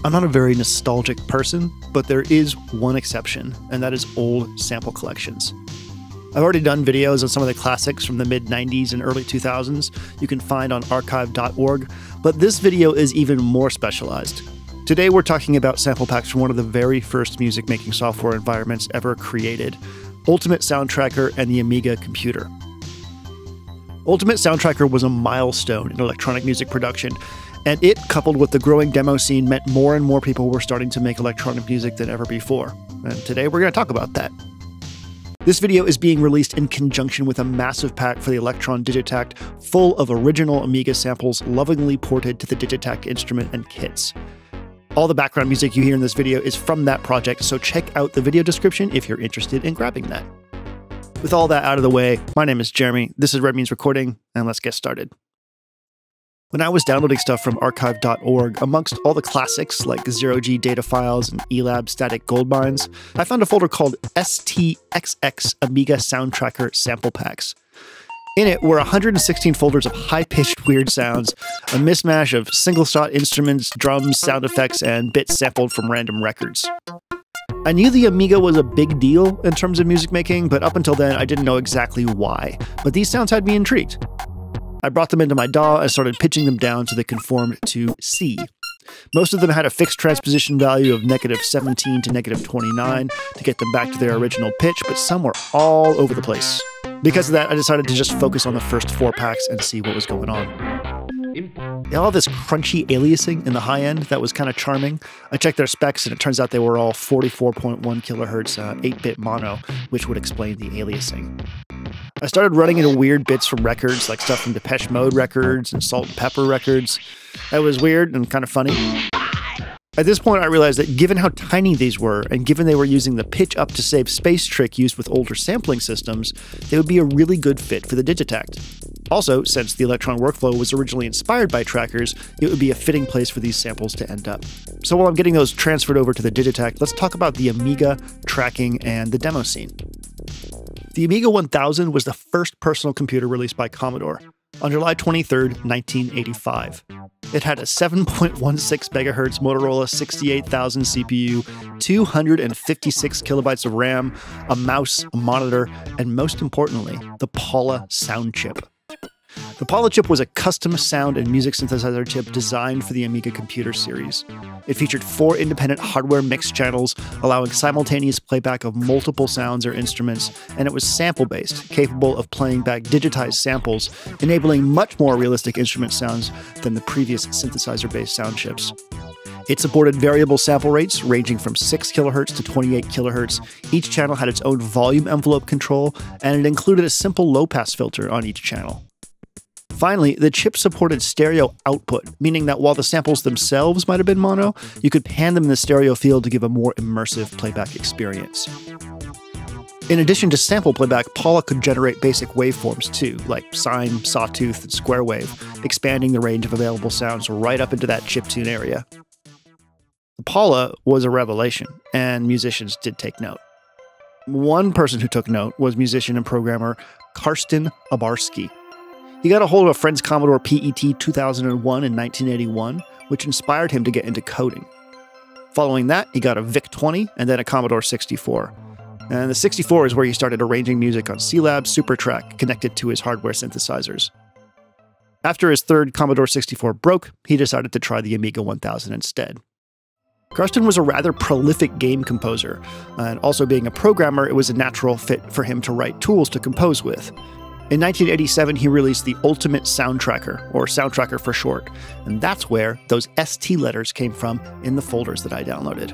I'm not a very nostalgic person, but there is one exception, and that is old sample collections. I've already done videos on some of the classics from the mid-90s and early 2000s you can find on archive.org, but this video is even more specialized. Today we're talking about sample packs from one of the very first music-making software environments ever created, Ultimate Soundtracker and the Amiga computer. Ultimate Soundtracker was a milestone in electronic music production, and it, coupled with the growing demo scene, meant more and more people were starting to make electronic music than ever before. And today we're going to talk about that. This video is being released in conjunction with a massive pack for the Electron Digitakt, full of original Amiga samples lovingly ported to the Digitakt instrument and kits. All the background music you hear in this video is from that project, so check out the video description if you're interested in grabbing that. With all that out of the way, my name is Jeremy, this is Red Means Recording, and let's get started. When I was downloading stuff from archive.org, amongst all the classics like zero-G data files and ELAB static gold mines, I found a folder called STXX Amiga Soundtracker Sample Packs. In it were 116 folders of high-pitched weird sounds, a mismatch of single-shot instruments, drums, sound effects, and bits sampled from random records. I knew the Amiga was a big deal in terms of music making, but up until then I didn't know exactly why. But these sounds had me intrigued. I brought them into my DAW and started pitching them down so they conformed to C. Most of them had a fixed transposition value of -17 to -29 to get them back to their original pitch, but some were all over the place. Because of that, I decided to just focus on the first 4 packs and see what was going on. They all have this crunchy aliasing in the high end that was kind of charming. I checked their specs and it turns out they were all 44.1 kilohertz 8-bit mono, which would explain the aliasing. I started running into weird bits from records, like stuff from Depeche Mode records and Salt and Pepper records. That was weird and kind of funny. At this point, I realized that given how tiny these were, and given they were using the pitch up to save space trick used with older sampling systems, they would be a really good fit for the Digitakt. Also, since the Electron workflow was originally inspired by trackers, it would be a fitting place for these samples to end up. So while I'm getting those transferred over to the Digitakt, let's talk about the Amiga, tracking, and the demo scene. The Amiga 1000 was the first personal computer released by Commodore on July 23, 1985. It had a 7.16 MHz Motorola 68000 CPU, 256 kilobytes of RAM, a mouse, a monitor, and most importantly, the Paula sound chip. The Paula chip was a custom sound and music synthesizer chip designed for the Amiga computer series. It featured 4 independent hardware mix channels, allowing simultaneous playback of multiple sounds or instruments, and it was sample-based, capable of playing back digitized samples, enabling much more realistic instrument sounds than the previous synthesizer-based sound chips. It supported variable sample rates ranging from 6 kHz to 28 kHz. Each channel had its own volume envelope control, and it included a simple low-pass filter on each channel. Finally, the chip supported stereo output, meaning that while the samples themselves might have been mono, you could pan them in the stereo field to give a more immersive playback experience. In addition to sample playback, Paula could generate basic waveforms too, like sine, sawtooth, and square wave, expanding the range of available sounds right up into that chiptune area. The Paula was a revelation, and musicians did take note. One person who took note was musician and programmer Karsten. He got a hold of a friend's Commodore PET 2001 in 1981, which inspired him to get into coding. Following that, he got a VIC-20 and then a Commodore 64. And the 64 is where he started arranging music on C-Lab SuperTrack connected to his hardware synthesizers. After his third Commodore 64 broke, he decided to try the Amiga 1000 instead. Karsten was a rather prolific game composer, and also being a programmer, it was a natural fit for him to write tools to compose with. In 1987, he released the Ultimate Soundtracker, or Soundtracker for short, and that's where those ST letters came from in the folders that I downloaded.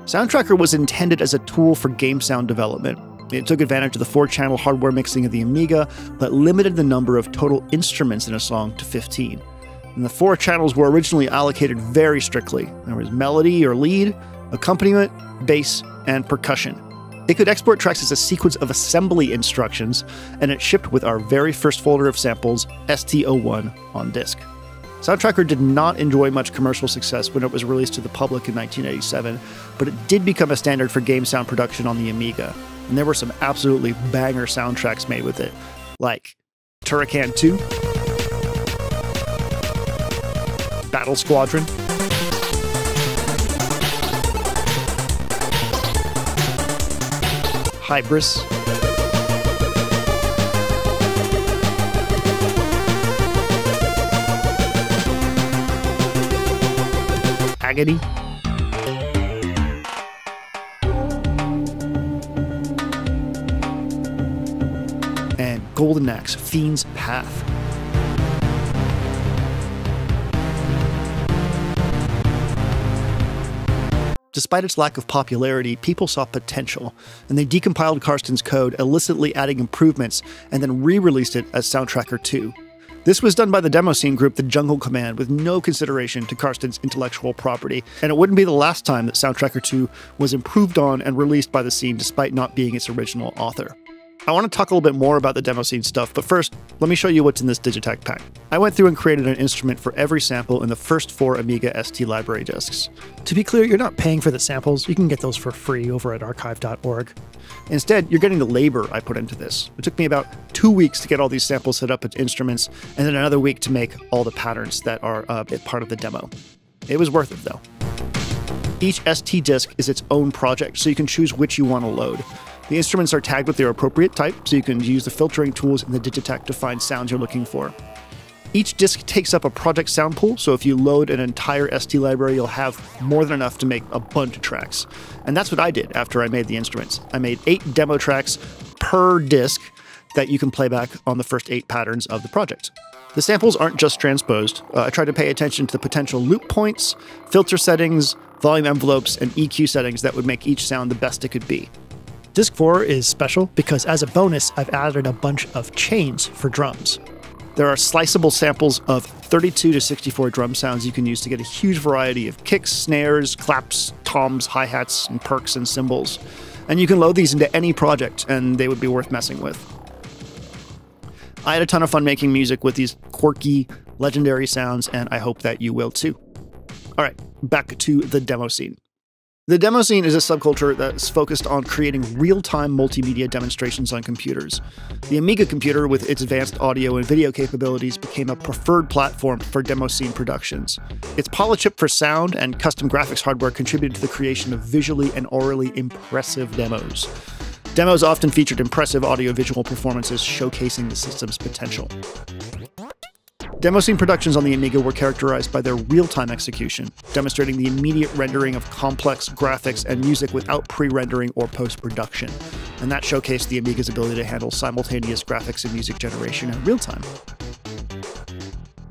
Soundtracker was intended as a tool for game sound development. It took advantage of the 4-channel hardware mixing of the Amiga, but limited the number of total instruments in a song to 15. And the 4 channels were originally allocated very strictly. There was melody or lead, accompaniment, bass, and percussion. It could export tracks as a sequence of assembly instructions, and it shipped with our very first folder of samples, ST01, on disk. Soundtracker did not enjoy much commercial success when it was released to the public in 1987, but it did become a standard for game sound production on the Amiga, and there were some absolutely banger soundtracks made with it, like Turrican 2, Battle Squadron, Hybris, Agony, and Golden Axe, Fiend's Path. Despite its lack of popularity, people saw potential, and they decompiled Karsten's code, illicitly adding improvements, and then re-released it as Soundtracker 2. This was done by the demoscene group The Jungle Command with no consideration to Karsten's intellectual property, and it wouldn't be the last time that Soundtracker 2 was improved on and released by the scene despite not being its original author. I want to talk a little bit more about the demoscene stuff, but first, let me show you what's in this Digitakt pack. I went through and created an instrument for every sample in the first 4 Amiga ST library disks. To be clear, you're not paying for the samples, you can get those for free over at archive.org. Instead, you're getting the labor I put into this. It took me about 2 weeks to get all these samples set up as instruments, and then another week to make all the patterns that are part of the demo. It was worth it though. Each ST disk is its own project, so you can choose which you want to load. The instruments are tagged with their appropriate type, so you can use the filtering tools in the Digitakt to find sounds you're looking for. Each disk takes up a project sound pool, so if you load an entire ST library, you'll have more than enough to make a bunch of tracks. And that's what I did after I made the instruments. I made 8 demo tracks per disk that you can play back on the first 8 patterns of the project. The samples aren't just transposed. I tried to pay attention to the potential loop points, filter settings, volume envelopes, and EQ settings that would make each sound the best it could be. Disc 4 is special because as a bonus, I've added a bunch of chains for drums. There are sliceable samples of 32 to 64 drum sounds you can use to get a huge variety of kicks, snares, claps, toms, hi-hats, and perks and cymbals. And you can load these into any project, and they would be worth messing with. I had a ton of fun making music with these quirky, legendary sounds, and I hope that you will too. All right, back to the demo scene. The demo scene is a subculture that's focused on creating real-time multimedia demonstrations on computers. The Amiga computer, with its advanced audio and video capabilities, became a preferred platform for demo scene productions. Its polychip for sound and custom graphics hardware contributed to the creation of visually and orally impressive demos. Demos often featured impressive audio-visual performances showcasing the system's potential. Demoscene productions on the Amiga were characterized by their real-time execution, demonstrating the immediate rendering of complex graphics and music without pre-rendering or post-production, and that showcased the Amiga's ability to handle simultaneous graphics and music generation in real time.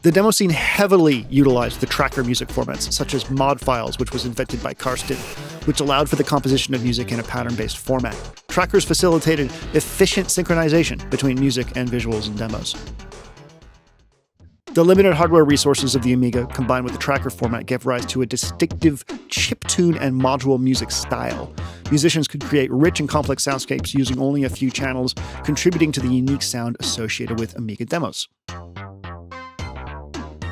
The demoscene heavily utilized the tracker music formats, such as mod files, which was invented by Karsten, which allowed for the composition of music in a pattern-based format. Trackers facilitated efficient synchronization between music and visuals in demos. The limited hardware resources of the Amiga, combined with the tracker format, gave rise to a distinctive chiptune and module music style. Musicians could create rich and complex soundscapes using only a few channels, contributing to the unique sound associated with Amiga demos.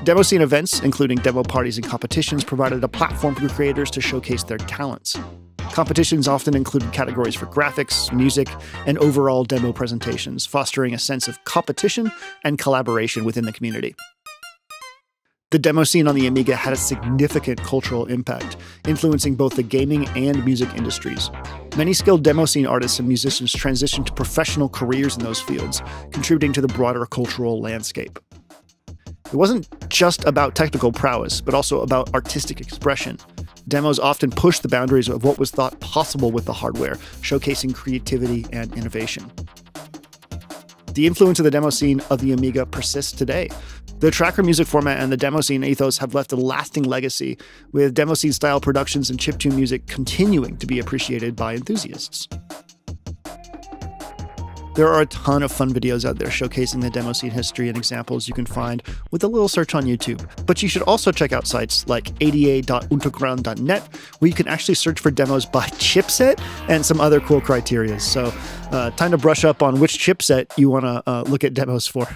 Demo scene events, including demo parties and competitions, provided a platform for creators to showcase their talents. Competitions often included categories for graphics, music, and overall demo presentations, fostering a sense of competition and collaboration within the community. The demo scene on the Amiga had a significant cultural impact, influencing both the gaming and music industries. Many skilled demo scene artists and musicians transitioned to professional careers in those fields, contributing to the broader cultural landscape. It wasn't just about technical prowess, but also about artistic expression. Demos often pushed the boundaries of what was thought possible with the hardware, showcasing creativity and innovation. The influence of the demo scene of the Amiga persists today. The tracker music format and the demo scene ethos have left a lasting legacy, with demo scene style productions and chiptune music continuing to be appreciated by enthusiasts. There are a ton of fun videos out there showcasing the demo scene history and examples you can find with a little search on YouTube. But you should also check out sites like ada.untergrund.net, where you can actually search for demos by chipset and some other cool criteria. So time to brush up on which chipset you want to look at demos for.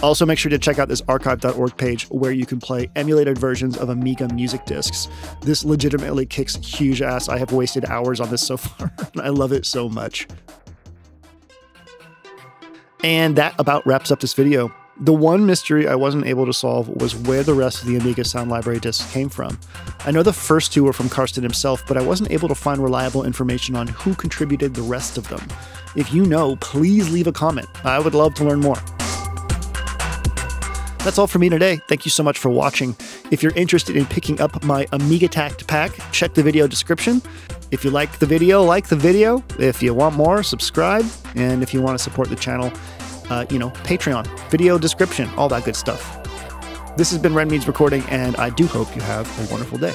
Also, make sure to check out this archive.org page where you can play emulated versions of Amiga music discs. This legitimately kicks huge ass. I have wasted hours on this so far, and I love it so much. And that about wraps up this video. The one mystery I wasn't able to solve was where the rest of the Amiga sound library discs came from. I know the first two were from Karsten himself, but I wasn't able to find reliable information on who contributed the rest of them. If you know, please leave a comment. I would love to learn more. That's all for me today. Thank you so much for watching. If you're interested in picking up my amigatakt pack, check the video description. If you like the video, like the video. If you want more, subscribe. And if you want to support the channel, Patreon, video description, all that good stuff. This has been Ren Meads Recording, and I do hope you have a wonderful day.